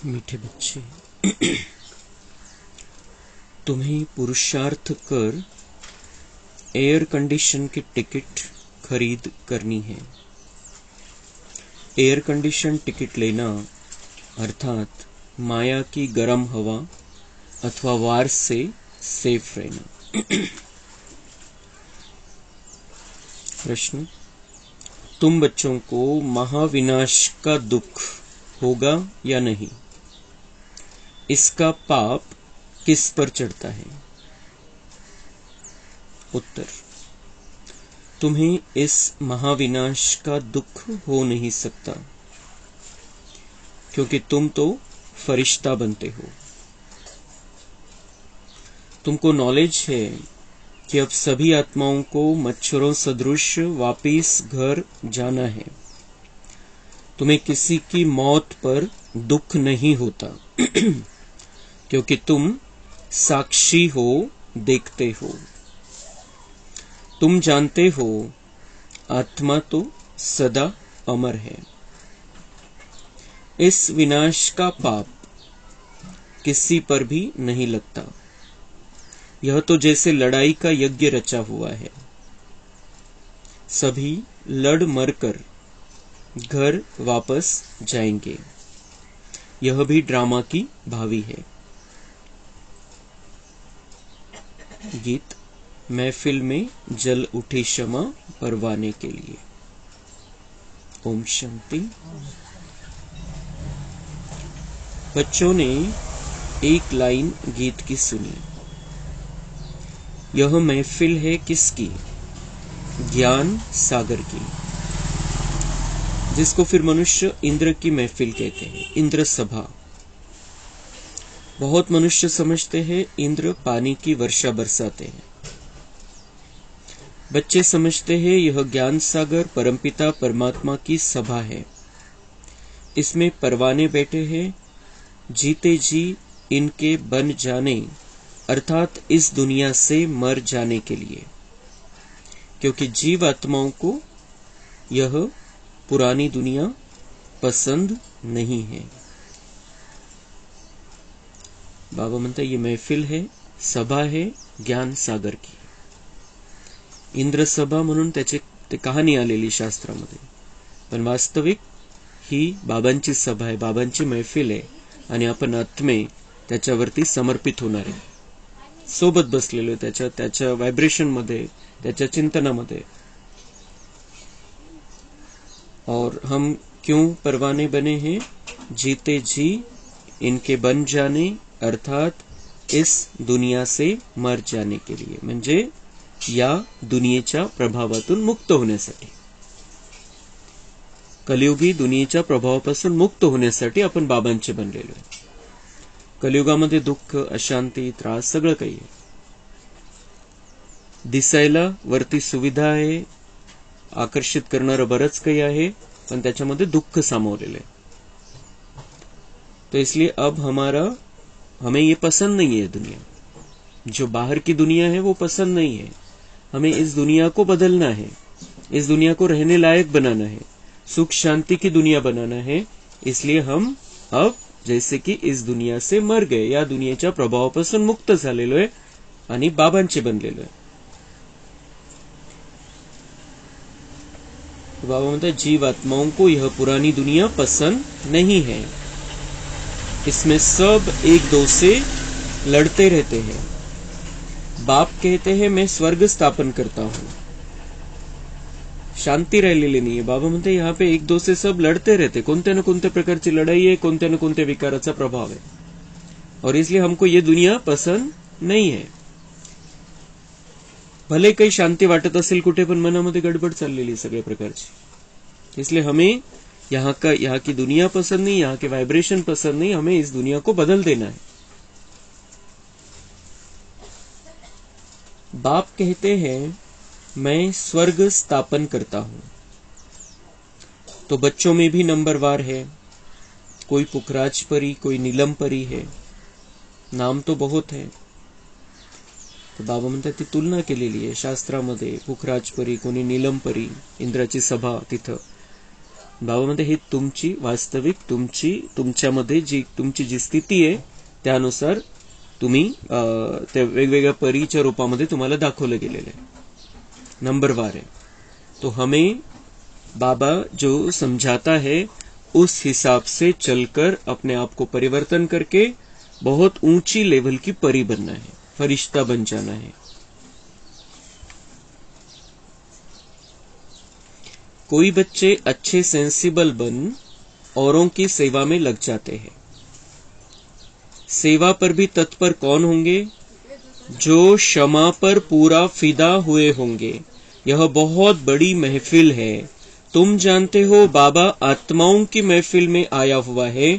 मीठे बच्चे, तुम्हें पुरुषार्थ कर एयर कंडीशन की टिकट खरीद करनी है। एयर कंडीशन टिकट लेना अर्थात माया की गर्म हवा अथवा वार से सेफ रहना। प्रश्न, तुम बच्चों को महाविनाश का दुख होगा या नहीं? इसका पाप किस पर चढ़ता है? उत्तर, तुम्हें इस महाविनाश का दुख हो नहीं सकता, क्योंकि तुम तो फरिश्ता बनते हो। तुमको नॉलेज है कि अब सभी आत्माओं को मच्छरों सदृश वापिस घर जाना है। तुम्हें किसी की मौत पर दुख नहीं होता, क्योंकि तुम साक्षी हो, देखते हो। तुम जानते हो आत्मा तो सदा अमर है। इस विनाश का पाप किसी पर भी नहीं लगता। यह तो जैसे लड़ाई का यज्ञ रचा हुआ है। सभी लड़ मरकर घर वापस जाएंगे। यह भी ड्रामा की भावी है। गीत, महफिल में जल उठी क्षमा परवाने के लिए। ओम शांति। बच्चों ने एक लाइन गीत की सुनी। यह महफिल है किसकी? ज्ञान सागर की, जिसको फिर मनुष्य इंद्र की महफिल कहते हैं, इंद्र सभा। बहुत मनुष्य समझते हैं इंद्र पानी की वर्षा बरसाते हैं। बच्चे समझते हैं यह ज्ञान सागर परमपिता परमात्मा की सभा है। इसमें परवाने बैठे हैं, जीते जी इनके बन जाने अर्थात इस दुनिया से मर जाने के लिए, क्योंकि जीव आत्माओं को यह पुरानी दुनिया पसंद नहीं है। बाबा म्हणता ये महफिल है, सभा है ज्ञान सागर की। इंद्र सभा म्हणून ते कहाणी आलेली शास्त्रामध्ये, पण वास्तविक ही बाबांची सभा आहे, बाबांची महफिल आहे आणि आपण आत्मे त्याच्यावरती समर्पित होणार आहे। सोबत बसलेलो त्याच्या व्हायब्रेशन मध्ये, त्याच्या चिंतनामध्ये। और हम क्यों परवाने बने हैं? जीते जी इनके बन जाने अर्थात इस दुनिया से मर जाने के लिए, म्हणजे या दुनियेच्या प्रभावातून मुक्त होण्यासाठी, कलियुगी दुनियेच्या प्रभावापासून मुक्त होण्यासाठी आपण बाबांचे बनलेलो आहे। कलियुगामध्ये दुःख, अशांती, त्रास सगळं काही आहे। दिसायला वरती सुविधा आहे, आकर्षित करणारं बरंच काही आहे, पण त्याच्यामध्ये दुःख सामावलेलं आहे। तो इसलिए अब हमें ये पसंद नहीं है दुनिया। जो बाहर की दुनिया है वो पसंद नहीं है। हमें इस दुनिया को बदलना है, इस दुनिया को रहने लायक बनाना है, सुख शांति की दुनिया बनाना है। इसलिए हम अब जैसे की इस दुनिया से मर गए, या दुनियेच्या प्रभावापासून मुक्त झालेलो आहे आणि बाबांचे बनलेलो आहे। बाबा म्हणता जीव आत्माओं को यह पुरानी दुनिया पसंद नहीं है। इसमें सब एक दो से लड़ते रहते हैं। बाप कहते हैं मैं स्वर्ग स्थापन करता हूं, शांती राहिलेली नाहीये। बाबा म्हणते यहाँ पे एक दो से सब लड़ते रहते, कोणत्या ना कोणत्या प्रकारची लढाई आहे, कोणत्या ना कोणत्या विकाराचा प्रभाव है, और इसलिए हमको ये दुनिया पसंद नहीं है। भले काही शांती वाटत असेल कुठे, पण मनामध्ये गडबड चाललेली सगळ्या प्रकारची। इसलिए हमें यहाँ की दुनिया पसंद नहीं, यहाँ के वाइब्रेशन पसंद नहीं, हमें इस दुनिया को बदल देना है। बाप कहते हैं मैं स्वर्ग स्थापन करता हूं। तो बच्चों में भी नंबरवार है, कोई पुखराज परी, कोई नीलम परी है, नाम तो बहुत है। तो बाबा म्हणतात ती तुलना केलेली आहे शास्त्रामध्ये, पुखराज परी, कोणी नीलम परी, इंद्राची सभा तिथं। बाबा म्हणते ही तुमची वास्तविक तुमच्यामध्ये जी तुमची जी स्थिती आहे त्यानुसार तुम्ही त्या वेगवेगळ्या परीच्या रूपामध्ये तुम्हाला दाखवलं गेलेलं आहे। नंबर 12 तो हमें बाबा जो समझाता है उस हिसाब से चलकर अपने आप को परिवर्तन करके बहुत ऊंची लेवल की परी बनना है, फरिश्ता बन जाना है। कोई बच्चे अच्छे सेंसिबल बन औरों की सेवा में लग जाते हैं। सेवा पर भी तत्पर कौन होंगे? जो क्षमा पर पूरा फिदा हुए होंगे। यह बहुत बड़ी महफिल है। तुम जानते हो बाबा आत्माओं की महफिल में आया हुआ है,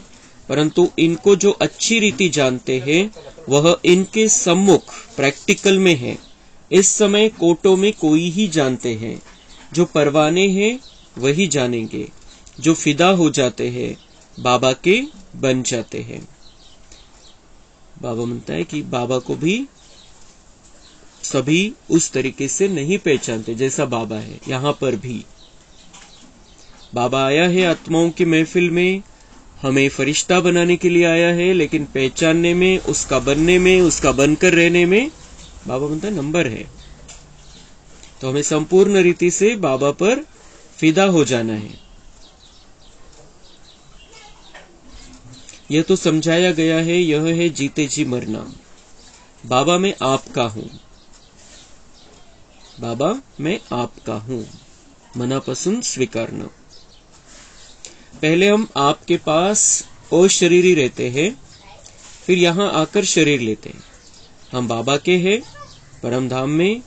परंतु इनको जो अच्छी रीति जानते हैं वह इनके सम्मुख प्रैक्टिकल में है। इस समय कोटों में कोई ही जानते हैं। जो परवाने हैं वही जानेंगे। जो फिदा हो जाते हैं बाबा के बन जाते हैं। बाबा म्हणता है कि बाबा को भी सभी उस तरीके से नहीं पहचानते जैसा बाबा है। यहां पर भी बाबा आया है आत्माओं की महफिल में, हमें फरिश्ता बनाने के लिए आया है, लेकिन पहचानने में, उसका बनने में, उसका बनकर रहने में बाबा म्हणता नंबर है। तो हमें संपूर्ण रीति से बाबा पर फिदा हो जाना है। यह तो समझाया गया है, यह है जीते जी मरना। बाबा मैं आपका हूं, बाबा मैं आपका हूं, मनापासून स्वीकारणं। पहले हम आपके पास अशरीरी रहते हैं, फिर यहां आकर शरीर लेते हैं। हम बाबा के हैं, परम धाम में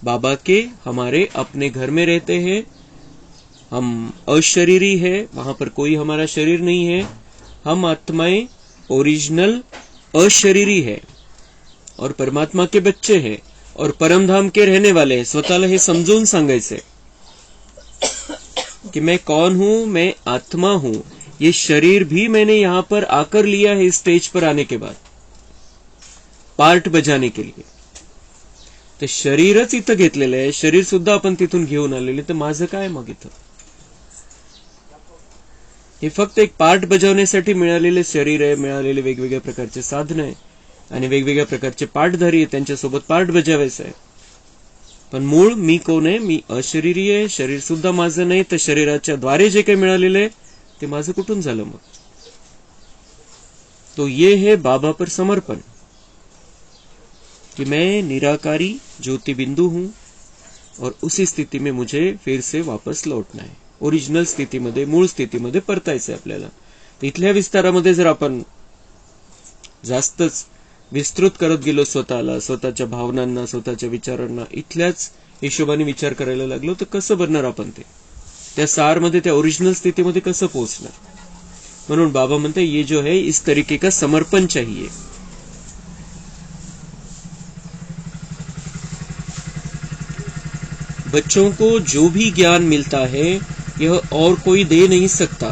बाबा के हमारे अपने घर में रहते हैं। हम अशरीरी है, वहां पर कोई हमारा शरीर नहीं है। हम आत्माएं ओरिजिनल अशरीरी है और परमात्मा के बच्चे हैं और परम धाम के रहने वाले हैं। स्वतःला हे समजून सांगायचे कि मैं कौन हूं, मैं आत्मा हूं। ये शरीर भी मैंने यहां पर आकर लिया है, इस स्टेज पर आने के बाद पार्ट बजाने के लिए। ते शरीरच इथं घेतलेलं आहे, शरीर सुद्धा आपण तिथून घेऊन आलेले, तर माझं काय मग इथं? हे फक्त एक पार्ट बजावण्यासाठी मिळालेले शरीर आहे, मिळालेले वेगवेगळ्या प्रकारचे साधन आहे आणि वेगवेगळ्या प्रकारचे पार्टधारी आहे, त्यांच्यासोबत पार्ट बजावायचं आहे। पण मूळ मी कोण आहे? मी अशरीरी आहे, शरीर सुद्धा माझं नाही, तर शरीराच्या द्वारे जे काही मिळालेलं आहे ते माझं कुठून झालं मग? तो ये है बाबा पर समर्पण कि मैं निराकारी ज्योति बिंदु हूं और उसी स्थिति में मुझे फिर से वापस लौटना है। ओरिजिनल स्थितीमध्ये, मूळ स्थितीमध्ये परतायचंय आपल्याला। इथल्या विस्तारामध्ये जर आपण जास्तच विस्तृत करत गेलो स्वतःला, स्वतःच्या भावनांना, स्वतःच्या विचारांना, इथल्याच हिशोबाने विचार करायला लागलो तर कसं बनणार आपण? ते त्या सारमध्ये, त्या ओरिजिनल स्थितीमध्ये कसं पोहोचणार? म्हणून बाबा म्हणते ये जो है इस तरीके का समर्पण चाहिए। बच्चों को जो भी ज्ञान मिलता है यह और कोई दे नहीं सकता,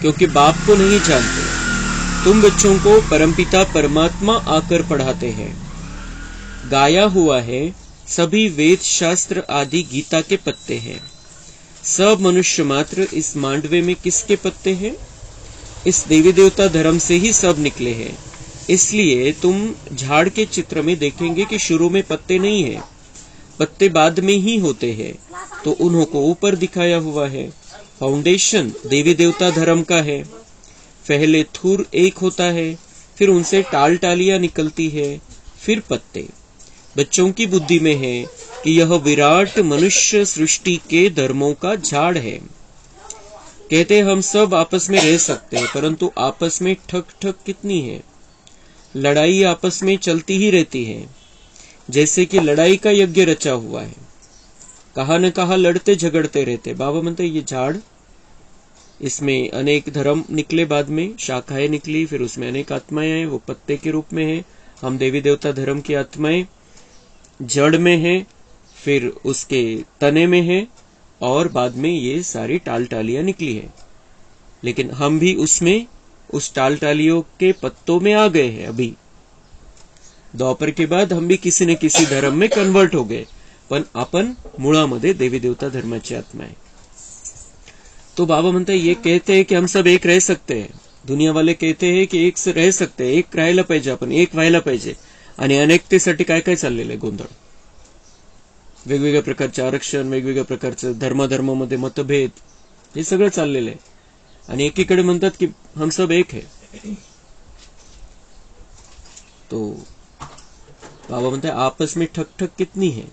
क्योंकि बाप को नहीं जानते। तुम बच्चों को परमपिता परमात्मा आकर पढ़ाते हैं। गाया हुआ है सभी वेद शास्त्र आदि गीता के पत्ते हैं। सब मनुष्य मात्र इस मांडवे में किसके पत्ते हैं? इस देवी देवता धर्म से ही सब निकले हैं। इसलिए तुम झाड़ के चित्र में देखेंगे कि शुरू में पत्ते नहीं है, पत्ते बाद में ही होते हैं, तो उन्हों को ऊपर दिखाया हुआ है। फाउंडेशन देवी देवता धर्म का है। पहले थूर एक होता है, फिर उनसे टाल टालियां निकलती है, फिर पत्ते। बच्चों की बुद्धि में है कि यह विराट मनुष्य सृष्टि के धर्मों का झाड़ है। कहते हम सब आपस में रह सकते हैं, परंतु आपस में ठक ठक कितनी है। लड़ाई आपस में चलती ही रहती है, जैसे कि लड़ाई का यज्ञ रचा हुआ है। कहा न कहा लड़ते झगड़ते रहते। बाबा म्हणते ये झाड़, इसमें अनेक धर्म निकले, बाद में शाखाएं निकली, फिर उसमें अनेक आत्माएं हैं, वो पत्ते के रूप में है। हम देवी देवता धर्म की आत्माएं जड़ में है, फिर उसके तने में है, और बाद में ये सारी टाल टालियां निकली है। लेकिन हम भी उसमें, उस टाल टालियों के पत्तों में आ गए हैं। अभी द्वापर के बाद हम भी किसी न किसी धर्म में कन्वर्ट हो गए, पण आपण मुळामध्ये देवी देवता धर्माची आत्मा आहे। तो बाबा म्हणते ये कहते हैं कि हम सब एक रह सकते हैं, दुनिया वाले कहते हैं की एक रह सकते हैं, एक राहायला पाहिजे, आपण एक व्हायला पाहिजे, आणि अनेकतेसाठी काय काय चाललेलं आहे गोंधळ. वेगवेगळ्या प्रकारचे आरक्षण, वेगवेगळ्या प्रकारचे धर्माधर्मामध्ये मतभेद, हे सगळं चाललेलं आहे. आणि एकीकडे म्हणतात की हम सब एक है. तो बाबा म्हणते आपस में ठक ठक कितनी है,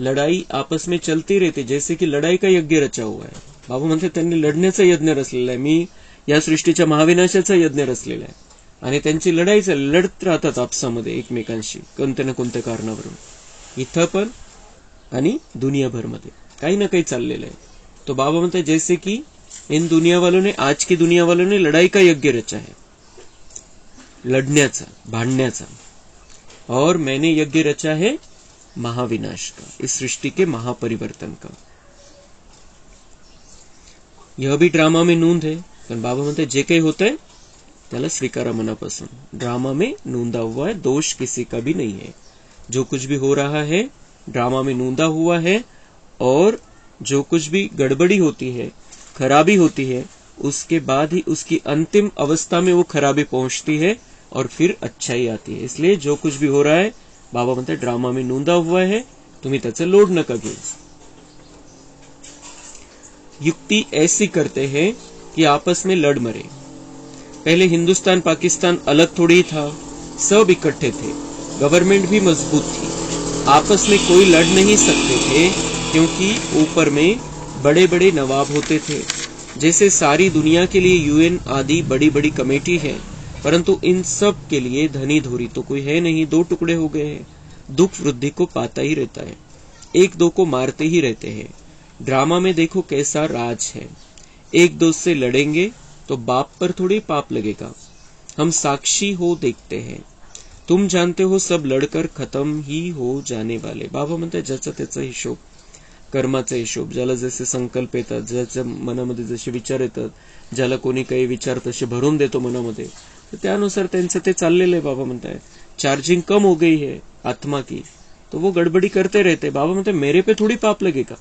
लड़ाई आपस में चलती रहती, जैसे की लड़ाई का यज्ञ रचा हुआ है. बाबा म्हणते त्यांनी लढण्याचा यज्ञ रचलेला आहे, मी या सृष्टीच्या महाविनाशाचा यज्ञ रचलेला आहे. आणि त्यांची लढाई लढत राहतात आपसामध्ये एकमेकांशी कोणत्या ना कोणत्या कारणावरून, इथं पण आणि दुनियाभर मध्ये काही ना काही चाललेलं आहे. तो बाबा म्हणते जैसे की इन दुनिया वालों ने, आज की दुनिया वालों ने लड़ाई का यज्ञ रचा है, लड़ण्याचा, भांडण्याचा, और मैंने यज्ञ रचा है महाविनाश का, इस सृष्टि के महापरिवर्तन का. यह भी ड्रामा में नोंद है. पण बाबा म्हणते जे काही होतंय त्याला स्वीकारा मनापासून. ड्रामा में नोंदा हुआ है, दोष किसी का भी नहीं है. जो कुछ भी हो रहा है ड्रामा में नोंदा हुआ है, और जो कुछ भी गड़बड़ी होती है, खराबी होती है, उसके बाद ही उसकी अंतिम अवस्था में वो खराबी पहुंचती है और फिर अच्छाई आती है. इसलिए जो कुछ भी हो रहा है बाबा म्हणते ड्रामा में नोंदा हुआ है, तुम्ही त्याचं लोड नका घेऊ. युक्ति ऐसी करते हैं कि आपस में लड़ मरे. पहले हिंदुस्तान पाकिस्तान अलग थोड़ी ही था, सब इकट्ठे थे, गवर्नमेंट भी मजबूत थी, आपस में कोई लड़ नहीं सकते थे क्योंकि ऊपर में बड़े बड़े नवाब होते थे. जैसे सारी दुनिया के लिए यूएन आदि बड़ी बड़ी कमेटी है, परंतु इन सब के लिए धनी धोरी तो कोई है नहीं, दो टुकड़े हो गए हैं. दुख वृद्धि को पाता ही रहता है, एक दो को मारते ही रहते हैं. ड्रामा में देखो कैसा राज है, एक दो से लड़ेंगे तो बाप पर थोड़ी पाप लगेगा. हम साक्षी हो देखते हैं, तुम जानते हो सब लड़कर खत्म ही हो जाने वाले. बाबा म्हणतात ज्याचा त्याचा हिशोब, कर्माचा हिशोब, ज्याला जसे संकल्प येतात, ज्याच्या मनामध्ये जसे विचार येतात, ज्याला कोणी काही विचार तसे भरून देतो मनामध्ये, तर त्यानुसार त्यांचं ते चाललेलं आहे. बाबा म्हणताय चार्जिंग कम हो गई है आत्मा की, तो वो गडबडी करते रहते. बाबा म्हणते मेरे पे थोडी पाप लगेगा.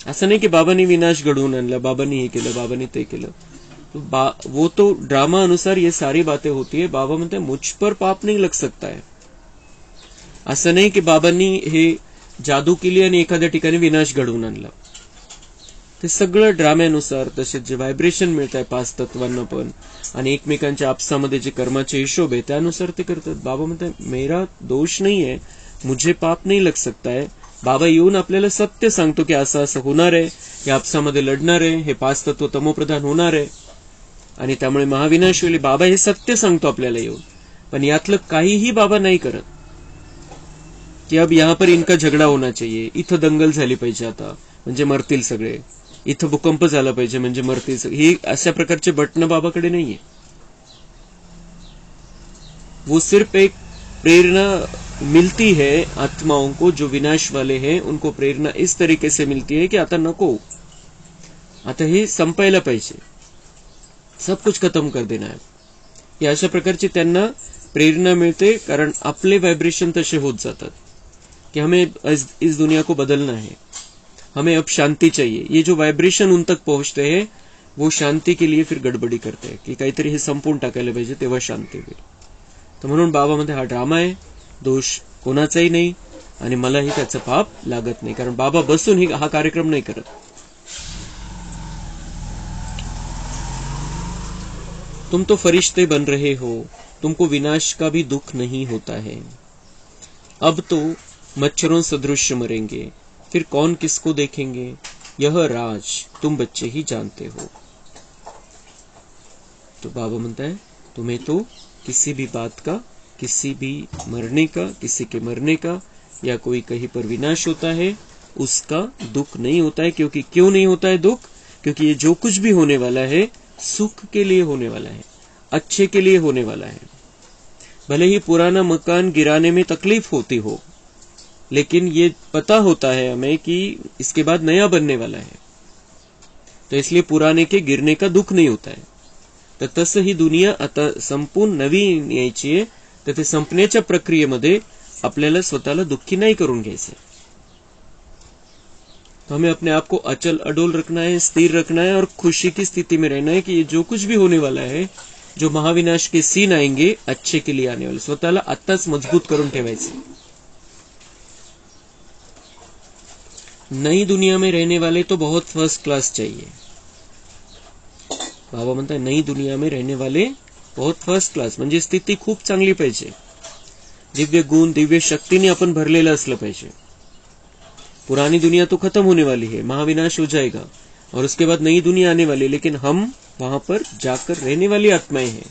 असं नाही की बाबांनी विनाश घडवून आणला, बाबांनी हे केलं, बाबांनी ते केलं. वो तो ड्रामा अनुसार ये सारी बातें होती है. बाबा म्हणते मुझ पर पाप नहीं लग सकता है. असं नाही की बाबांनी हे जादू केली आणि एखाद्या ठिकाणी विनाश घडवून आणला. ते सगळं ड्राम्यानुसार, तसेच जे व्हायब्रेशन मिळत आहे 5 तत्वांना पण, आणि एकमेकांच्या आपसामध्ये जे कर्माचे हिशोब आहे त्यानुसार ते करतात. बाबा म्हणतात मेरा दोष नहीं है, मुझे पाप नहीं लग सकता है. बाबा येऊन आपल्याला सत्य सांगतो की असं असं होणार आहे, या आपसामध्ये लढणार आहे, हे 5 तत्व तमोप्रधान होणार आहे आणि त्यामुळे महाविनाश होईल. बाबा हे सत्य सांगतो आपल्याला येऊन, पण यातलं काहीही बाबा नाही करत की अब यहाँ पर इनका झगडा होना चाहिए, इथं दंगल झाली पाहिजे आता म्हणजे मरतील सगळे, इथं भूकंप झाला पाहिजे म्हणजे मरतील सगळे. ही अशा प्रकारचे बटणं बाबाकडे नाहीये. वो सिर्फ एक प्रेरणा मिलती है आत्माओं को, जो विनाश वाले हैं उनको प्रेरणा इस तरीके से मिलती है कि आता नको, आता हे संपायला पाहिजे, सब कुछ खत्म कर देना है. या अशा प्रकारची त्यांना प्रेरणा मिळते, कारण आपले व्हायब्रेशन तसे होत जातात कि हमें इस दुनिया को बदलना है, हमें अब शांति चाहिए. ये जो वाइब्रेशन उन तक पहुंचते हैं वो शांति के लिए फिर गडबडी करते हैं की काहीतरी हे संपून टाकायला पाहिजे तेव्हा शांती होईल. तर म्हणून बाबा मध्ये हा ड्रामा आहे, दोष कोणाचाही नाही आणि मलाही त्याचं पाप लागत नाही, कारण बाबा बसून हा कार्यक्रम नाही करत. तुम तो फरिश्ते बन रहे हो, तुमको विनाश का भी दुख नहीं होता है. अब तो मच्छरों सदृश मरेंगे, फिर कौन किसको देखेंगे, यह राज तुम बच्चे ही जानते हो. तो बाबा म्हणता है तुम्हें तो किसी भी बात का, किसी भी मरने का, किसी के मरने का, या कोई कहीं पर विनाश होता है उसका दुख नहीं होता है. क्योंकि क्यों नहीं होता है दुख? क्योंकि ये जो कुछ भी होने वाला है सुख के लिए होने वाला है, अच्छे के लिए होने वाला है. भले ही पुराना मकान गिराने में तकलीफ होती हो, लेकिन ये पता होता है हमें कि इसके बाद नया बनने वाला है, तो इसलिए पुराने के गिरने का दुख नहीं होता है. तर तसं ही दुनिया आता संपूर्ण नवीन यायची आहे, तर ते संपण्याच्या प्रक्रियेमध्ये आपल्याला स्वतःला दुःखी नाही करून घ्यायचं. तो हमें अपने आप को अचल अडोल रखना है, स्थिर रखना है और खुशी की स्थिति में रहना है कि ये जो कुछ भी होने वाला है, जो महाविनाश के सीन आएंगे अच्छे के लिए आने वाले. स्वतःला आत्ताच मजबूत करून ठेवायचे. नई दुनिया में रहने वाले तो बहुत फर्स्ट क्लास चाहिए. बाबा म्हणतात नई दुनिया में रहने वाले बहुत फर्स्ट क्लास, म्हणजे स्थिती खूप चांगली पाहिजे. दिव्य गुण, दिव्य शक्तीने आपण भरलेलं असलं पाहिजे. पुरानी दुनिया तो खत्म होने वाली है, महाविनाश हो जाएगा और उसके बाद नई दुनिया आने वाली है, लेकिन हम वहां पर जाकर रहने वाली आत्माएं हैं.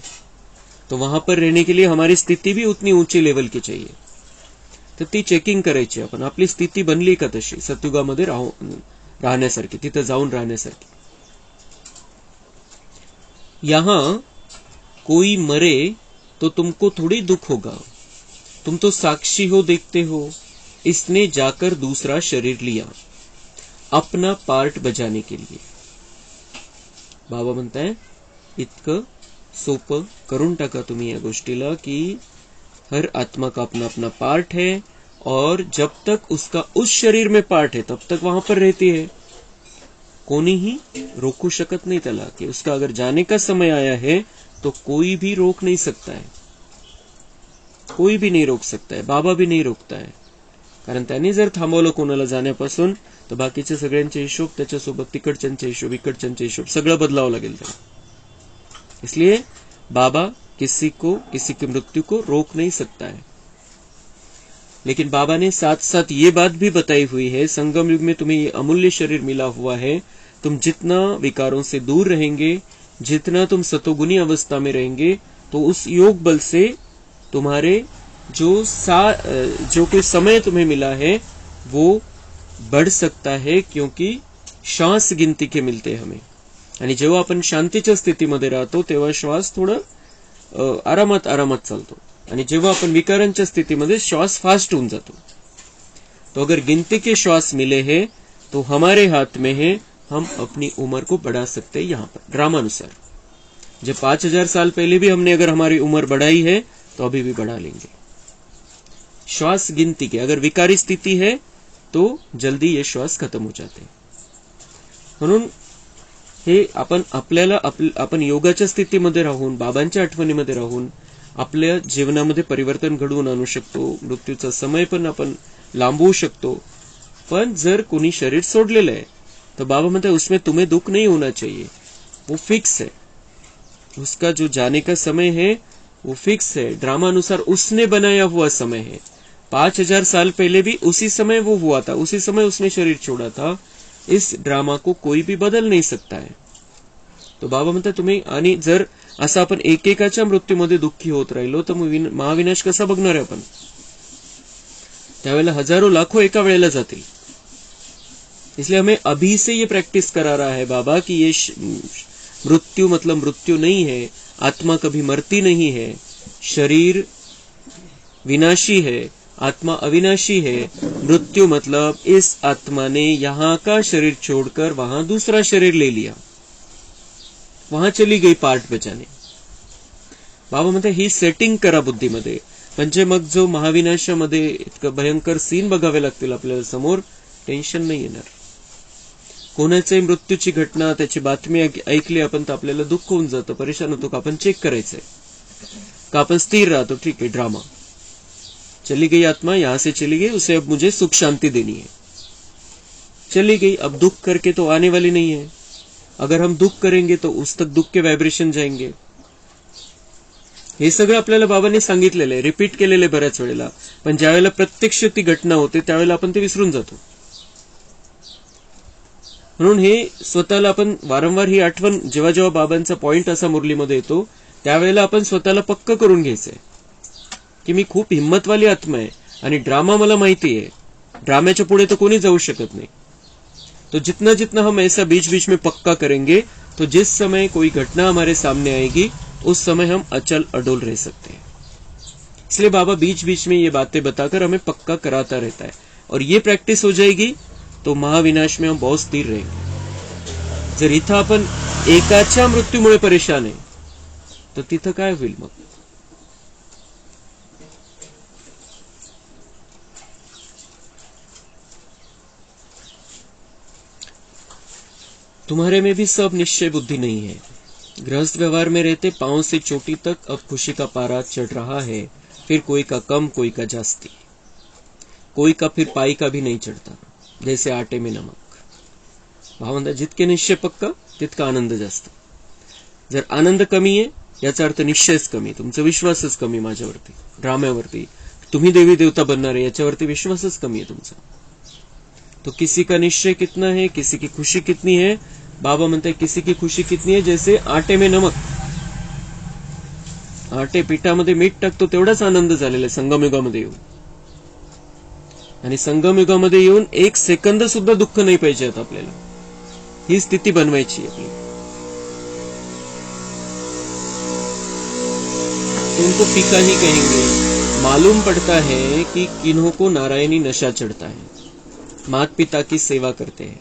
तो वहां पर रहने के लिए हमारी स्थिति भी उतनी ऊंची लेवल की चाहिए. तर ती चेकिंग करायची आपण, आपली स्थिती बनली का तशी सत्युगामध्ये राहण्यासारखी, तिथं जाऊन राहण्यासारखी. यहां कोई मरे तो तुमको थोड़ी दुख होगा, तुम तो साक्षी हो, देखते हो. इसने जाकर दूसरा शरीर लिया अपना पार्ट बजाने के लिए. बाबा म्हणताय इतकं सोपं करून टाका तुम्ही या गोष्टीला की हर आत्मा का अपना अपना पार्ट है और जब तक उसका उस शरीर में पार्ट है तब तक वहां पर रहती है. कोणी ही रोकू शकत नहीं त्याला कि उसका अगर जाने का समय आया है तो कोई भी रोक नहीं सकता है. कोई भी नहीं रोक सकता है, बाबा भी नहीं रोकता है. कारण त्यांनी जर थांबवलं कोणाला जाण्यापासून तर बाकीचे सगळ्यांचे हिशोब, त्याच्यासोबत तिकडच्यांचे हिशोब, इकडच्यांचे हिशोब सगळं बदलावं लागेल त्याला. इसलिए बाबा किसी की मृत्यु को रोक नहीं सकता है. लेकिन बाबा ने साथ साथ ये बात भी बताई हुई है, संगम युग में तुम्हें ये अमूल्य शरीर मिला हुआ है. तुम जितना विकारों से दूर रहेंगे, जितना तुम सतोगुनी अवस्था में रहेंगे, तो उस योग बल से तुम्हारे जो कोई समय तुम्हें मिला है वो बढ़ सकता है, क्योंकि श्वास गिनती के मिलते हमें. आणि जेव्हा आपण शांतीच्या स्थितीमध्ये राहतो तेव्हा श्वास थोडं आरामात आरामात चालतो आणि जेव्हा आपण विकारांच्या स्थितीमध्ये श्वास फास्ट होऊन जातो. तो अगर गिनती के श्वास मिले हैं तो हमारे हाथ में है, हम अपनी उम्र को बढ़ा सकते हैं. यहाँ पर ड्रामानुसार जब 5000 साल पहले भी हमने अगर हमारी उम्र बढ़ाई है तो अभी भी बढ़ा लेंगे. श्वास गिनती के, अगर विकारी स्थिति है तो जल्दी ये श्वास खत्म हो जाते. म्हणून हे आपण योगाच्या स्थितीमध्ये राहून, बाबांच्या आठवणीमध्ये राहून आपल्या जीवनामध्ये परिवर्तन घडवून आणू शकतो. मृत्यूचा समय पण आपण लांबवू शकतो. पण जर कोणी शरीर सोडलेलं आहे तो बाबा म्हणते उसमें तुम्हें दुख नहीं होना चाहिए, वो फिक्स है. उसका जो जाने का समय है वो फिक्स है, ड्रामा अनुसार उसने बनाया हुआ समय है. 5000 साल पहले भी उसी समय वो हुआ था, उसी समय उसने शरीर छोड़ा था. इस ड्रामा को कोई भी बदल नहीं सकता है. तो बाबा म्हणतात तुम्ही, आणि जर असं आपण एकेकाच्या मृत्यूमध्ये दुःखी होत राहिलो तर महाविनाश कसा बघणार आहे आपण. त्यावेळेला हजारो लाखो एका वेळेला जातील. इसलिए हमें अभी से ये प्रैक्टिस करा रहा है बाबा कि ये मृत्यु मतलब मृत्यु नहीं है, आत्मा कभी मरती नहीं है, शरीर विनाशी है, आत्मा अविनाशी है. मृत्यु मतलब इस आत्मा ने यहां का शरीर छोड़कर वहां दूसरा शरीर ले लिया, वहां चली गई पार्ट बचाने. बाबा म्हणते ही सेटिंग करा बुद्धीमध्ये, म्हणजे मग जो महाविनाशामध्ये इतकं भयंकर सीन बघावे लागतील आपल्याला समोर, टेन्शन नाही येणार. कोणाच्याही मृत्यूची घटना, त्याची बातमी ऐकली आपण तर आपल्याला दुःख होऊन जातं, परेशान होतो का आपण चेक करायचंय का आपण स्थिर राहतो. ठीक है, ड्रामा चली गई आत्मा, यहां से चली गई, उसे अब मुझे सुख शांति देनी है. चली गई, अब दुख करके तो आने वाली नहीं है. अगर हम दुख करेंगे तो उस तक दुख के वायब्रेशन जाएंगे. हे सगळं आपल्याला बाबांनी सांगितलेलं आहे, रिपीट केलेलं आहे बऱ्याच वेळेला. पण ज्यावेळेला प्रत्यक्ष ती घटना होते त्यावेळेला आपण ते विसरून जातो. म्हणून हे स्वतःला आपण वारंवार ही आठवण, जेव्हा जेव्हा बाबांचा पॉइंट असा मुरलीमध्ये येतो त्यावेळेला आपण स्वतःला पक्क करून घ्यायचंय की मी खूप हिम्मतवाली आत्मा आहे आणि ड्रामा मला माहिती आहे, ड्राम्याच्या पुढे तो कोणी जाऊ शकत नाही. तो जितना जितना हम ऐसा बीच बीच में पक्का करेंगे तो जिस समय कोई घटना हमारे सामने आएगी उस समय हम अचल अडोल रह सकते हैं. इसलिए बाबा बीच बीच में ये बातें बताकर हमें पक्का कराता रहता है. और ये प्रैक्टिस हो जाएगी तो महाविनाश में हम बहुत स्थिर रहेंगे. जर इथं आपण एकाच्या मृत्यूमुळे परेशान आहे तर तिथं काय होईल मग. तुम्हारे में भी सब निश्चय बुद्धि नहीं है। गृहस्थ व्यवहार में रहते पांव से चोटी तक अब खुशी का पारा चढ़ रहा है, फिर कोई का कम कोई का जास्ती, कोई का फिर पाई का भी नहीं चढ़ता, जैसे आटे में नमक। भावंदा जितके निश्चय पक्का तितका आनंद जास्त. जर आनंद कमी आहे याचा अर्थ निश्चयच कमी, तुमचा विश्वासच कमी माझ्यावरती, ड्राम्यावरती, तुम्ही देवी देवता बनणार आहे याच्यावरती विश्वासच कमी आहे तुमचा. तो किसी का निश्चय कितना है, किसी की खुशी कितनी है. बाबा म्हणते किसी की खुशी कितनी है, जैसे आटे में नमक. आटे पिठामध्ये मीठ टाकतो तेवढाच आनंद झालेला आहे संगमयुगामध्ये येऊन. आणि संगमयुगामध्ये येऊन एक सेकंद सुद्धा दुःख नाही पाहिजे आता आपल्याला. ही स्थिती बनवायची आपली. तुमको फीका ही कहेंगे. मालूम पड़ता है कि किन्हों को नारायणी नशा चढ़ता है, माता पिता की सेवा करते हैं.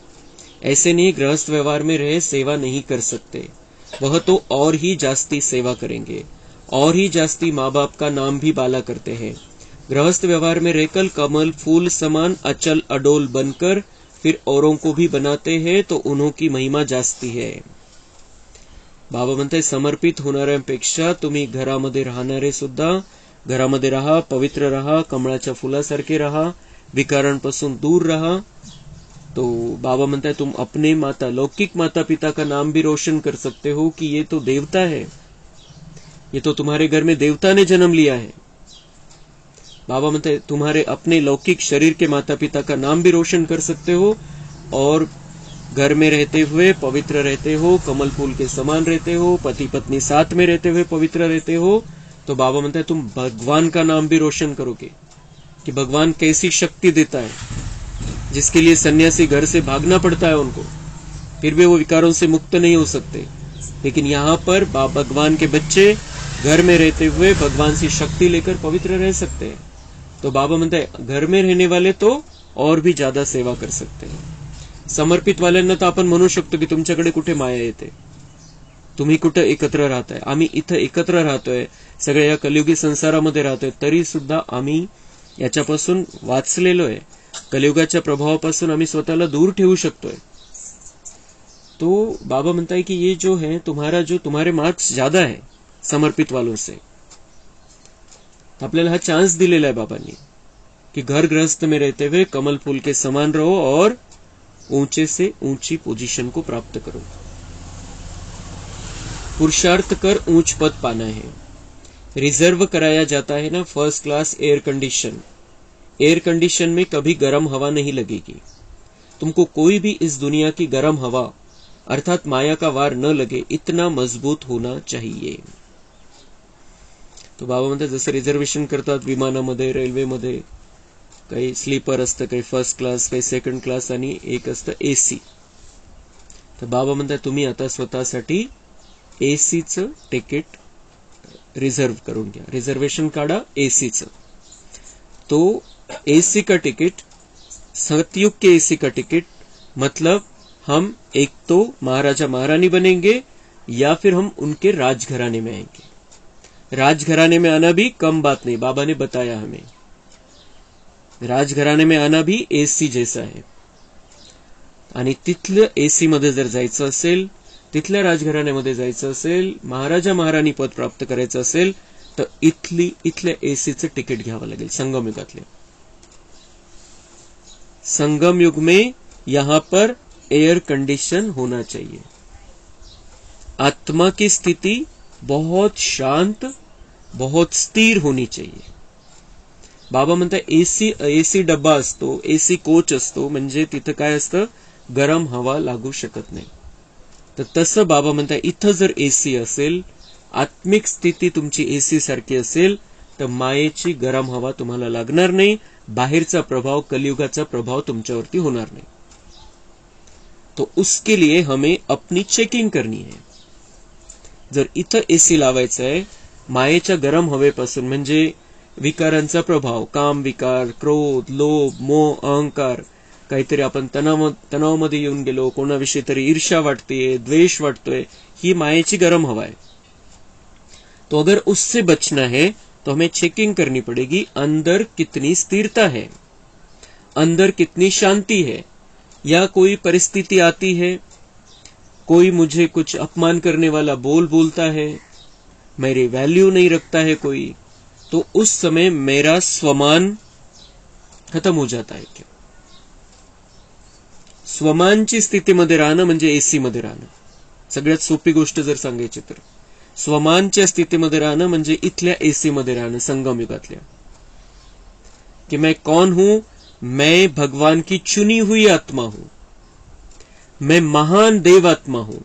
ऐसे नहीं गृहस्थ व्यवहार में रहे सेवा नहीं कर सकते, वह तो और ही जास्ती सेवा करेंगे, और ही जास्ती माँ बाप का नाम भी बाला करते हैं. गृहस्थ व्यवहार में रहकर कमल फूल समान अचल अडोल बनकर फिर औरों को भी बनाते हैं, तो उन्हों की महिमा जास्ती है. बाबा म्हणते समर्पित होणाऱ्यांपेक्षा तुम्ही घरामध्ये राहणारे सुद्धा घरामध्ये राहा, पवित्र राहा, कमळाच्या फुलासारखे राहा, विकारांपासून दूर रहा. तो बाबा म्हणता है तुम अपने माता लौकिक माता पिता का नाम भी रोशन कर सकते हो कि ये तो देवता है, ये तो तुम्हारे घर में देवता ने जन्म लिया है. बाबा म्हणता है तुम्हारे अपने लौकिक शरीर के माता पिता का नाम भी रोशन कर सकते हो, और घर में रहते हुए पवित्र रहते हो, कमल फूल के समान रहते हो, पति पत्नी साथ में रहते हुए पवित्र रहते हो. तो बाबा म्हणता है तुम भगवान का नाम भी रोशन करोगे कि भगवान कैसी शक्ति देता है, जिसके लिए सन्यासी घर से भागना पड़ता है उनको, फिर भी वो विकारों से मुक्त नहीं हो सकते. लेकिन यहाँ पर भगवान के बच्चे घर में रहते हुए भगवान से शक्ति लेकर पवित्र रह सकते हैं. तो बाबा म्हणता है घर में रहने वाले तो और भी ज्यादा सेवा कर सकते हैं. समर्पित वाल्यांना तर आपण म्हणू शकतो की तुमच्याकडे कुठे माया येते, तुम्ही कुठे एकत्र राहताय. आम्ही इथं एकत्र राहतोय, सगळ्या या कलियुगी संसारामध्ये राहतोय, तरी सुद्धा आम्ही याच्यापासून वाचलेलो आहे. कलियुगाच्या प्रभावापासून आम्ही स्वतःला दूर ठेवू शकतोय. तो बाबा म्हणता है कि ये जो है तुम्हारे मार्क्स ज्यादा है समर्पित वालों से. आपल्याला हा चांस दिलेला आहे बाबांनी कि घर गृहस्थ में रहते हुए कमल फूल के समान रहो और ऊंचे से ऊंची पोजीशन को प्राप्त करो. पुरुषार्थ कर ऊंच पद पाना है. रिजर्व कराया जाता है ना first class air condition. Air condition में कभी गर्म हवा नहीं लगेगी. तुमको कोई भी इस दुनिया की गर्म हवा अर्थात माया का वार न लगे, इतना मजबूत होना चाहिए. तो बाबा म्हणतात जसं रिझर्वेशन करतात विमानामध्ये, रेल्वेमध्ये, काही स्लीपर असतं, काही फर्स्ट क्लास, काही सेकंड क्लास आणि एक असतं एसी. तर बाबा म्हणतात तुम्ही आता स्वतःसाठी एसीचं तिकीट रिझर्व करून घ्या, रिझर्वेशन काढा एसीचं. तो एसी का टिकट, सतयुग के एसी का टिकट, मतलब हम एक तो महाराजा महारानी बनेंगे या फिर हम उनके राजघराने में आएंगे. राजघराने में आना भी कम बात नहीं, बाबा ने बताया हमें. राजघराने में आना भी एसी जैसा है. आणि तिथलं एसी मध्ये जर जायचं असेल, तिथल्या राजघराण्यामध्ये जायचं असेल, महाराजा महाराणी पद प्राप्त करायचं असेल, तर इथल्या एसीचं तिकीट घ्यावं लागेल संगम युगातले. संगम युग में यहां पर एयर कंडीशन होना चाहिए. आत्मा की स्थिति बहुत शांत, बहुत स्थिर होनी चाहिए. बाबा म्हणतात एसी डब्बा असतो, एसी कोच असतो, म्हणजे तिथं काय असतं, गरम हवा लागू शकत नाही. तर तसं बाबा म्हणतात इथं जर एसी असेल, आत्मिक स्थिती तुमची एसी सारखी असेल, तर मायेची गरम हवा तुम्हाला लागणार नाही, बाहेरचा प्रभाव, कलियुगाचा प्रभाव तुमच्यावरती होणार नाही. तो उसके लिए हमें अपनी चेकिंग करनी है. जर इथं एसी लावायचं आहे, मायेच्या गरम हवेपासून, म्हणजे विकारांचा प्रभाव, काम विकार, क्रोध, लोभ, मोह, अहंकार, काहीतरी आपण तणावामध्ये येऊन गेलो, कोणाविषयी तरी ईर्ष्या वाटतेय, द्वेष वाटतोय, ही मायेची गरम हवा है. तो अगर उससे बचना है तो हमें चेकिंग करनी पड़ेगी, अंदर कितनी स्थिरता है, अंदर कितनी शांति है. या कोई परिस्थिति आती है कोई मुझे कुछ अपमान करने वाला बोलता है, मेरी वैल्यू नहीं रखता है कोई, तो उस समय मेरा स्वमान खत्म हो जाता है. क्या स्वमानची स्थितीमध्ये राहणं म्हणजे एसी मध्ये राहणं. सगळ्यात सोपी गोष्ट जर सांगायची तर स्वमानच्या स्थितीमध्ये राहणं म्हणजे इथल्या एसी मध्ये राहणं, संगम युगातल्या. कि मैं कौन हूं? मैं भगवान की चुनी हुई आत्मा हूं. मैं महान देवात्मा हूं,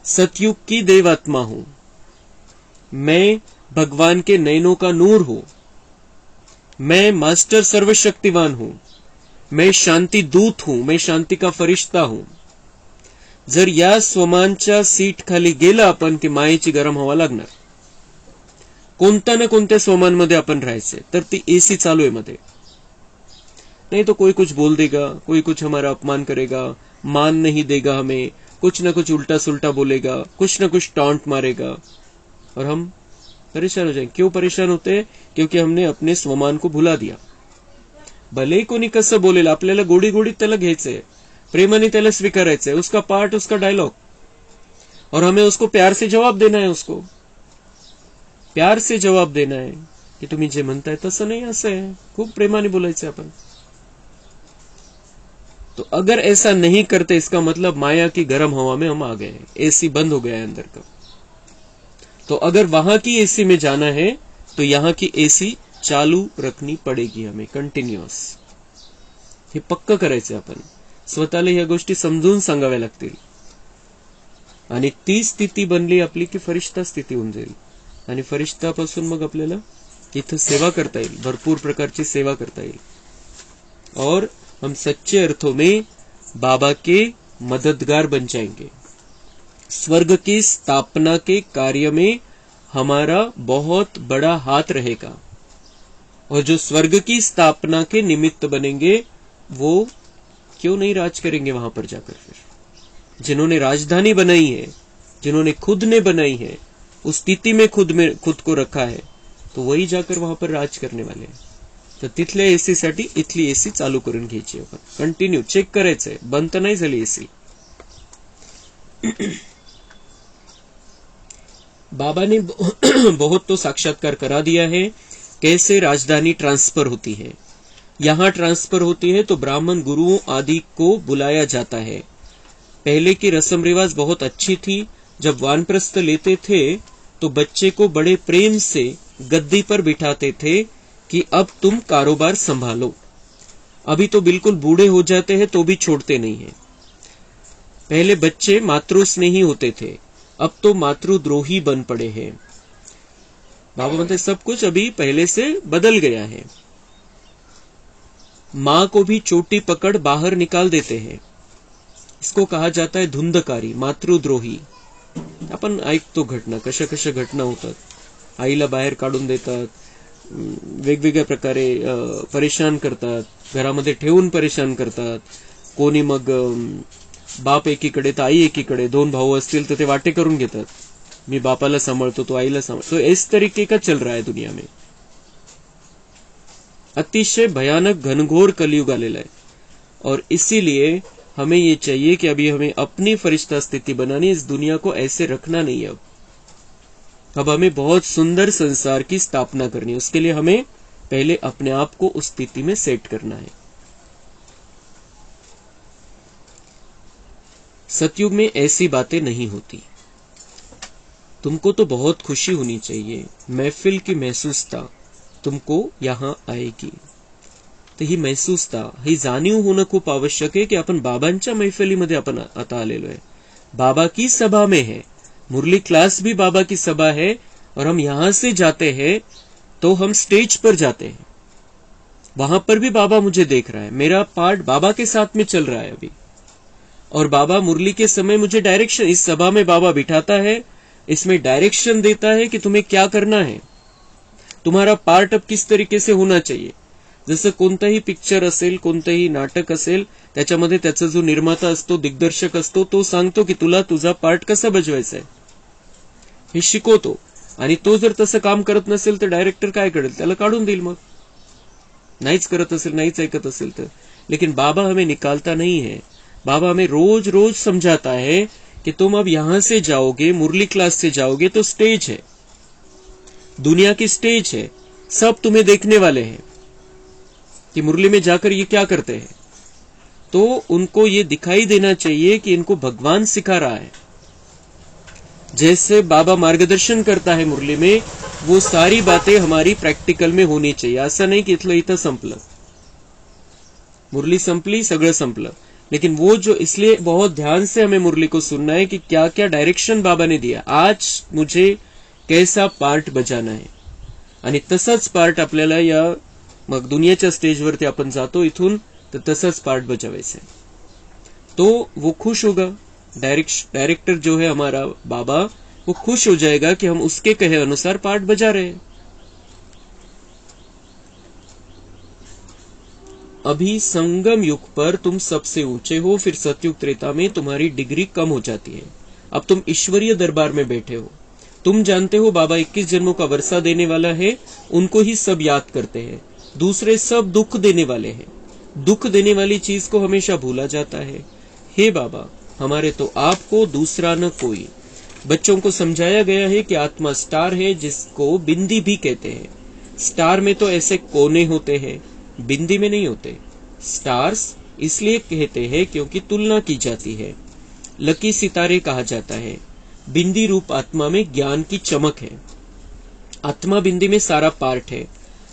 सतयुग की देवात्मा हूं. मैं भगवान के नयनों का नूर हूं. मैं मास्टर सर्वशक्तिवान हूं. मैं शांति दूत हूं. मैं शांति का फरिश्ता हूं. जर या स्वमानच्या सीट खाली गेला आपण की मायेची गरम हवा लागणार. कोणत्या ना कोणत्या स्वमानमध्ये आपण राहायचे, तर ती एसी चालू आहे मध्ये. नहीं तो कोई कुछ बोल देगा, कोई कुछ हमारा अपमान करेगा, मान नहीं देगा हमें, कुछ ना कुछ उल्टा सुल्टा बोलेगा, कुछ ना कुछ टॉन्ट मारेगा और हम परेशान हो जाएंगे. क्यों परेशान होते हैं? क्योंकि हमने अपने स्वमान को भुला दिया. भले कोणी कसं बोलेल, आपल्याला गोडी गोडीत त्याला घ्यायचंय, प्रेमाने त्याला स्वीकारायचंय, उसका पार्ट, उसका डायलॉग, और हमें उसको प्यार से जवाब देना है. उसको प्यार से जवाब देना है की तुम्ही जे म्हणताय तसं नाही, असं आहे. खूप प्रेमाने बोलायचं आपण. तो अगर ऐसा नहीं करते, इसका मतलब माया की गर्म हवा में हम आ गए हैं, एसी बंद हो गया है अंदर का. तो अगर वहां की एसी में जाना है तो यहां की एसी चालू रखनी पडेगी हमें, कंटिन्युअस. हे पक्क करायचं आपण. स्वतःला ह्या गोष्टी समजून सांगाव्या लागतील. आणि ती स्थिती बनली आपली की फरिश्ता स्थिती होऊन जाईल. आणि फरिश्तापासून मग आपल्याला इथं सेवा करता येईल, भरपूर प्रकारची सेवा करता येईल. और हम सच्चे अर्थों में बाबा के मददगार बन जाएंगे. स्वर्ग की स्थापना के कार्य में हमारा बहुत बड़ा हाथ रहेगा. और जो स्वर्ग की स्थापना के निमित्त बनेंगे वो क्यों नहीं राज करेंगे वहां पर जाकर. फिर जिन्होंने राजधानी बनाई है, जिन्होंने खुद ने बनाई है, उस स्थिति में खुद को रखा है, तो वही जाकर वहां पर राज करने वाले हैं. तर तिथल्या एसी साठी इथली एसी चालू करून घ्यायची आपण. कंटिन्यू चेक करायचंय, बंद तर नाही झाली एसी. बाबा ने बहुत तो साक्षात्कार करा दिया है कैसे राजधानी ट्रांसफर होती है. यहां ट्रांसफर होती है तो ब्राह्मण गुरुओं आदि को बुलाया जाता है. पहले की रस्म रिवाज बहुत अच्छी थी. जब वानप्रस्थ लेते थे तो बच्चे को बड़े प्रेम से गद्दी पर बिठाते थे कि अब तुम कारोबार संभालो. अभी तो बिल्कुल बूढ़े हो जाते हैं तो भी छोड़ते नहीं है. पहले बच्चे मातृस्नेही होते थे, अब तो मातृद्रोही बन पड़े हैं. बाबा म्हणते सब कुछ अभी पहले से बदल गया है. मां को भी चोटी पकड़ बाहर निकाल देते हैं. इसको कहा जाता है धुंधकारी, मातृद्रोही. आपण ऐकतो घटना, कशा कशा घटना होतात. आईला बाहेर काढून देतात, वेगवेगळ्या प्रकारे परेशान करतात, घरामध्ये ठेवून परेशान करतात. कोणी मग बाप एकीकडे तर आई एकीकडे, दोन भाऊ असतील तर ते वाटे करून घेतात. मी बापाला सांभाळतो, तो आईला सांभाळतो. तो इस तरीके का चल रहा है दुनिया में. अतिशय भयानक घनघोर कलयुग आलेला है. और इसीलिए हमें ये चाहिए कि अभी हमें अपनी फरिश्ता स्थिति बनानी, इस दुनिया को ऐसे रखना नहीं. अब हमें बहुत सुंदर संसार की स्थापना करनी है. उसके लिए हमें पहले अपने आप को उस स्थिति में सेट करना है. सतयुग में ऐसी बातें नहीं होती. तुमको तो बहुत खुशी होनी चाहिए. महफिल की महसूसता तुमको यहां आएगी. तर ही महसूसता, ही जाणीव होणं खूप आवश्यक आहे की आपण बाबांच्या मैफिलीमध्ये आपण आता आलेलो आहे. बाबा की सभा में है. मुरली क्लास भी बाबा की सभा है. और हम यहां से जाते हैं तो हम स्टेज पर जाते हैं. वहां पर भी बाबा मुझे देख रहा है. मेरा पार्ट बाबा के साथ में चल रहा है अभी. और बाबा मुरली के समय मुझे डायरेक्शन, इस सभा में बाबा बिठाता है, इसमें डायरेक्शन देता है कि तुम्हें क्या करना है, तुम्हारा पार्ट अब किस तरीके से होना चाहिए. जसं कोणताही पिक्चर असेल, कोणतंही नाटक असेल, त्याच्यामध्ये त्याचा जो निर्माता असतो, दिग्दर्शक असतो, तो सांगतो की तुला तुझा पार्ट कसा बजवायचा आहे, हे शिकवतो. आणि तो जर तसं काम करत नसेल तर डायरेक्टर काय करेल, त्याला काढून देईल. मग नाहीच करत असेल, नाहीच ऐकत असेल तर. लेकिन बाबा हमें निकालता नहीं है. बाबा हमें रोज रोज समझाता है कि तुम अब यहां से जाओगे, मुरली क्लास से जाओगे तो स्टेज है, दुनिया की स्टेज है, सब तुम्हें देखने वाले हैं कि मुरली में जाकर ये क्या करते हैं। तो उनको ये दिखाई देना चाहिए कि इनको भगवान सिखा रहा है। जैसे बाबा मार्गदर्शन करता है मुरली में, वो सारी बातें हमारी प्रॅक्टिकल में होनी चाहिए। असं नाही की इथलं इथं संपलं, मुरली संपली, सगळं संपलं। लेकिन वो जो, इसलिए बहुत ध्यान से हमें मुरली को सुनना है कि क्या क्या डायरेक्शन बाबा ने दिया, आज मुझे कैसा पार्ट बजाना है, आणि तसाच पार्ट आपल्याला या मग दुनियाच्या स्टेजवरती आपण जातो इथून, तर तसाच पार्ट बजावायचा है। तो वो खुश होगा, डायरेक्टर जो है हमारा बाबा, वो खुश हो जाएगा कि हम उसके कहे अनुसार पार्ट बजा रहे हैं। अभी संगम युग पर तुम सबसे ऊंचे हो, फिर सतयुग त्रेता में तुम्हारी डिग्री कम हो जाती है। अब तुम ईश्वरीय दरबार में बैठे हो। तुम जानते हो बाबा 21 जन्मों का वर्षा देने वाला है, उनको ही सब याद करते हैं, दूसरे सब दुख देने वाले हैं। दुख देने वाली चीज को हमेशा भूला जाता है। हे बाबा, हमारे तो आपको दूसरा न कोई। बच्चों को समझाया गया है कि आत्मा स्टार है, जिसको बिंदी भी कहते हैं। स्टार में तो ऐसे कोने होते हैं, बिंदी में नहीं होते। स्टार्स इसलिए कहते हैं क्योंकि तुलना की जाती है। लकी सितारे कहा जाता है। बिंदी रूप आत्मा में ज्ञान की चमक है। आत्मा बिंदी में सारा पार्ट है।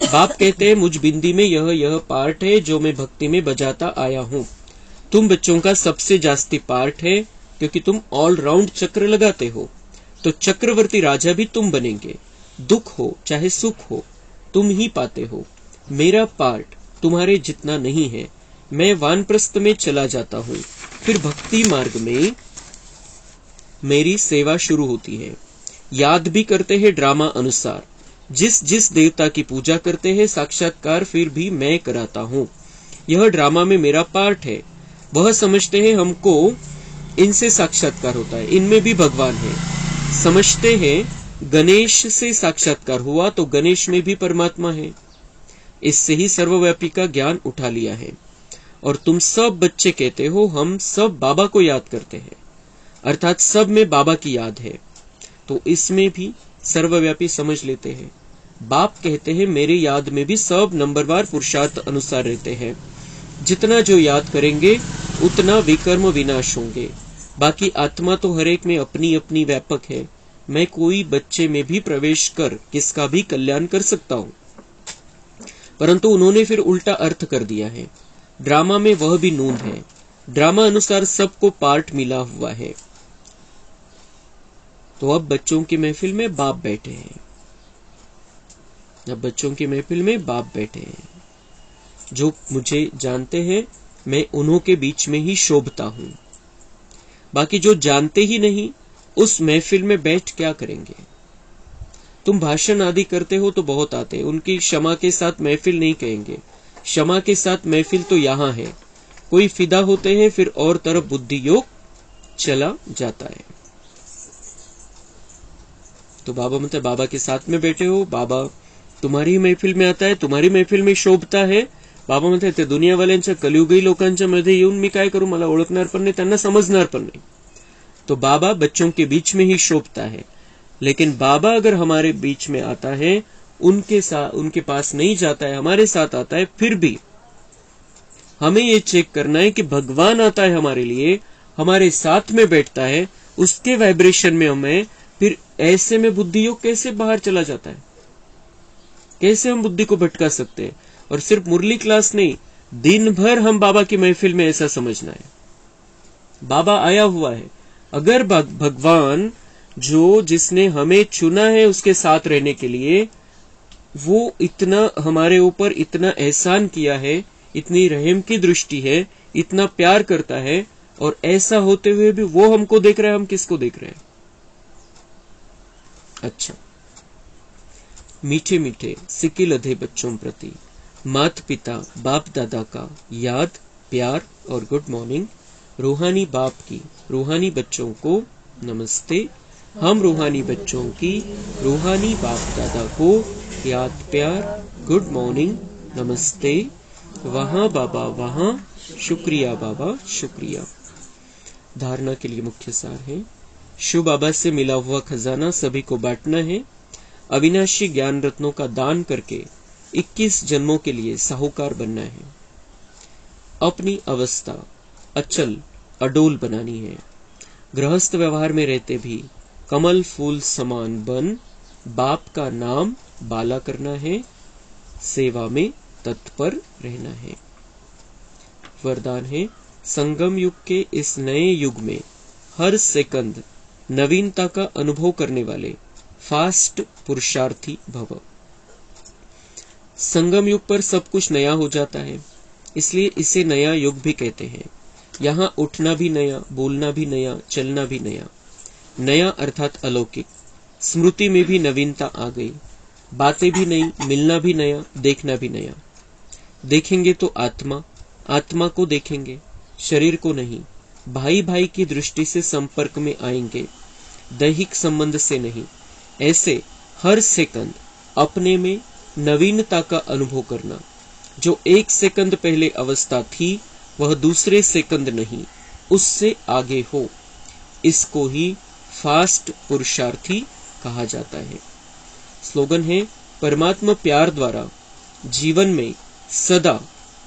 बाप कहते हैं मुझ बिंदी में यह पार्ट है जो मैं भक्ति में बजाता आया हूँ। तुम बच्चों का सबसे जास्ती पार्ट है, क्योंकि तुम ऑल राउंड चक्र लगाते हो। तो चक्रवर्ती राजा भी तुम बनेंगे। दुख हो चाहे सुख हो, तुम ही पाते हो। मेरा पार्ट तुम्हारे जितना नहीं है। मैं वानप्रस्थ में चला जाता हूँ, फिर भक्ति मार्ग में मेरी सेवा शुरू होती है। याद भी करते हैं ड्रामा अनुसार। जिस जिस देवता की पूजा करते हैं साक्षात्कार फिर भी मैं कराता हूँ। यह ड्रामा में मेरा पार्ट है। वह समझते हैं हमको इनसे साक्षात्कार होता है, इनमें भी भगवान है। समझते हैं गणेश से साक्षात्कार हुआ तो गणेश में भी परमात्मा है। इससे ही सर्वव्यापी का ज्ञान उठा लिया है। और तुम सब बच्चे कहते हो हम सब बाबा को याद करते हैं, अर्थात सब में बाबा की याद है। तो इसमें भी सर्वव्यापी समझ लेते हैं। बाप कहते हैं मेरे याद में भी सब नंबरवार पुरुषार्थ अनुसार रहते हैं। जितना जो याद करेंगे उतना विकर्म विनाश होंगे। बाकी आत्मा तो हर एक में अपनी अपनी व्यापक है। मैं कोई बच्चे में भी प्रवेश कर किसका भी कल्याण कर सकता हूँ। परंतु उन्होंने फिर उल्टा अर्थ कर दिया है। ड्रामा में वह भी नून है। ड्रामा अनुसार सबको पार्ट मिला हुआ है। तो अब बच्चों की महफिल में बाप बैठे हैं। अब बच्चों की महफिल में बाप बैठे हैं। जो मुझे जानते हैं मैं उन्हों के बीच में ही शोभता हूं। बाकी जो जानते ही नहीं उस महफिल में बैठ क्या करेंगे। तुम भाषण आदि करते हो तो बहुत आते हैं, उनकी क्षमा के साथ महफिल नहीं कहेंगे। क्षमा के साथ महफिल तो यहां है। कोई फिदा होते हैं फिर और तरफ बुद्धि योग चला जाता है। तो बाबा मतलब बाबा के साथ में बैठे हो, बाबा तुम्हारी महफिल में आता है, तुम्हारी महफिल में शोभता है। बाबा म्हणतात ते दुनियावाल्यांच्या कलियुगी लोकांच्या मध्ये येऊन मी काय करू, मला ओळखणार पण नाही, त्यांना समजणार पण नहीं। तो बाबा बच्चों के बीच में ही शोभता है। लेकिन बाबा अगर हमारे बीच में आता है, उनके पास नहीं जाता है, हमारे साथ आता है, फिर भी हमें ये चेक करना है कि भगवान आता है हमारे लिए, हमारे साथ में बैठता है, उसके वाइब्रेशन में हमें, फिर ऐसे में बुद्धि योग कैसे बाहर चला जाता है, कैसे हम बुद्धि को भटका सकते हैं। और सिर्फ मुरली क्लास नहीं, दिन भर हम बाबा की महफिल में ऐसा समझना है। बाबा आया हुआ है। अगर भगवान जो जिसने हमें चुना है उसके साथ रहने के लिए, वो इतना हमारे ऊपर इतना एहसान किया है, इतनी रहम की दृष्टि है, इतना प्यार करता है, और ऐसा होते हुए भी वो हमको देख रहा है, हम किसको देख रहे हैं। अच्छा, मीठे मीठे सिक्के लधे बच्चों प्रति माता पिता बाप दादा का याद, प्यार और गुड मॉर्निंग। रूहानी बाप की रूहानी बच्चों को नमस्ते। हम रूहानी बच्चों की रूहानी बाप दादा को याद, प्यार, गुड मॉर्निंग, नमस्ते। वहां बाबा वहां, शुक्रिया बाबा शुक्रिया। धारणा के लिए मुख्य सार है। शिव बाबा से मिला हुआ खजाना सभी को बांटना है। अविनाशी ज्ञान रत्नों का दान करके 21 जन्मों के लिए साहूकार बनना है। अपनी अवस्था अचल अडोल बनानी है। गृहस्थ व्यवहार में रहते भी कमल फूल समान बन बाप का नाम बाला करना है। सेवा में तत्पर रहना है। वरदान है, संगम युग के इस नए युग में हर सेकंड नवीनता का अनुभव करने वाले फास्ट पुरुषार्थी भव। संगम युग पर सब कुछ नया हो जाता है, इसलिए इसे नया युग भी कहते हैं। यहाँ उठना भी नया, बोलना भी नया, चलना भी नया। नया अर्थात अलौकिक। स्मृति में भी नवीनता आ गई। बातें भी नई, मिलना भी नया, देखना भी नया। देखेंगे तो आत्मा, आत्मा को देखेंगे, शरीर को नहीं। भाई भाई की दृष्टि से संपर्क में आएंगे, दैहिक संबंध से नहीं। ऐसे हर सेकंड अपने में नवीनता का अनुभव करना। जो एक सेकंड पहले अवस्था थी वह दूसरे सेकंड नहीं, उससे आगे हो। इसको ही फास्ट पुरुषार्थी कहा जाता है। स्लोगन है, परमात्मा प्यार द्वारा जीवन में सदा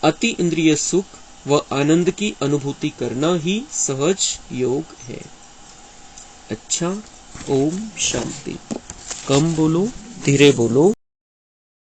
अति इंद्रिय सुख व आनंद की अनुभूति करना ही सहज योग है। अच्छा, ओम शांति। कम बोलो, धीरे बोलो।